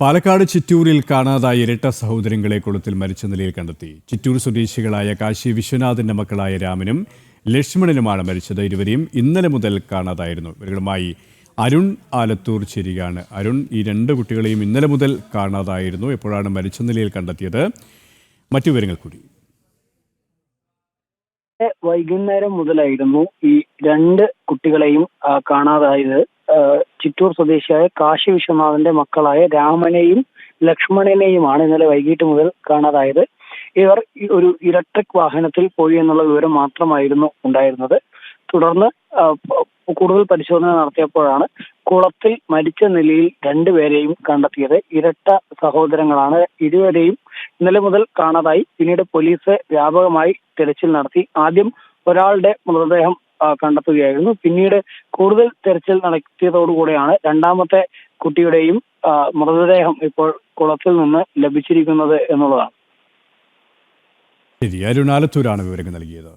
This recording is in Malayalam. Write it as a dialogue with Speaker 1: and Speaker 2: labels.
Speaker 1: പാലക്കാട് ചിറ്റൂരിൽ കാണാതായ ഇരട്ട സഹോദരങ്ങളെ കുളത്തിൽ മരിച്ച നിലയിൽ കണ്ടെത്തി. ചിറ്റൂർ സ്വദേശികളായ കാശി വിശ്വനാഥിന്റെ മക്കളായ രാമനും ലക്ഷ്മണനുമാണ് മരിച്ചത്. ഇരുവരെയും ഇന്നലെ മുതൽ കാണാതായിരുന്നു. ഇവരുമായി അരുൺ ആലത്തൂർ ചേരുകയാണ്. അരുൺ, ഈ രണ്ട് കുട്ടികളെയും ഇന്നലെ മുതൽ കാണാതായിരുന്നു. എപ്പോഴാണ് മരിച്ച നിലയിൽ കണ്ടെത്തിയത്? മറ്റു വിവരങ്ങൾ കൂടി.
Speaker 2: വൈകുന്നേരം മുതലായിരുന്നു ഈ രണ്ട് കുട്ടികളെയും കാണാതായത്. ചിറ്റൂർ സ്വദേശിയായ കാശി വിശ്വനാഥന്റെ മക്കളായ രാമനെയും ലക്ഷ്മണനെയുമാണ് ഇന്നലെ വൈകിട്ട് മുതൽ കാണാതായത്. ഇവർ ഒരു ഇലക്ട്രിക് വാഹനത്തിൽ പോയി എന്നുള്ള വിവരം മാത്രമായിരുന്നു ഉണ്ടായിരുന്നത്. തുടർന്ന് കൂടുതൽ പരിശോധന നടത്തിയപ്പോഴാണ് കുളത്തിൽ മരിച്ച നിലയിൽ രണ്ടുപേരെയും കണ്ടെത്തിയത്. ഇരട്ട സഹോദരങ്ങളാണ്. ഇരുവരെയും ഇന്നലെ മുതൽ കാണാതായി. പിന്നീട് പോലീസ് വ്യാപകമായി തെരച്ചിൽ നടത്തി. ആദ്യം ഒരാളുടെ മൃതദേഹം കണ്ടെത്തുകയായിരുന്നു. പിന്നീട് കൂടുതൽ തെരച്ചിൽ നടത്തിയതോടുകൂടെയാണ് രണ്ടാമത്തെ കുട്ടിയുടെയും മൃതദേഹം ഇപ്പോൾ കുളത്തിൽ നിന്ന് ലഭിച്ചിരിക്കുന്നത് എന്നുള്ളതാണ്.
Speaker 1: ശരി, അരുൺ ആലത്തൂരാണ് വിവരങ്ങൾ നൽകിയത്.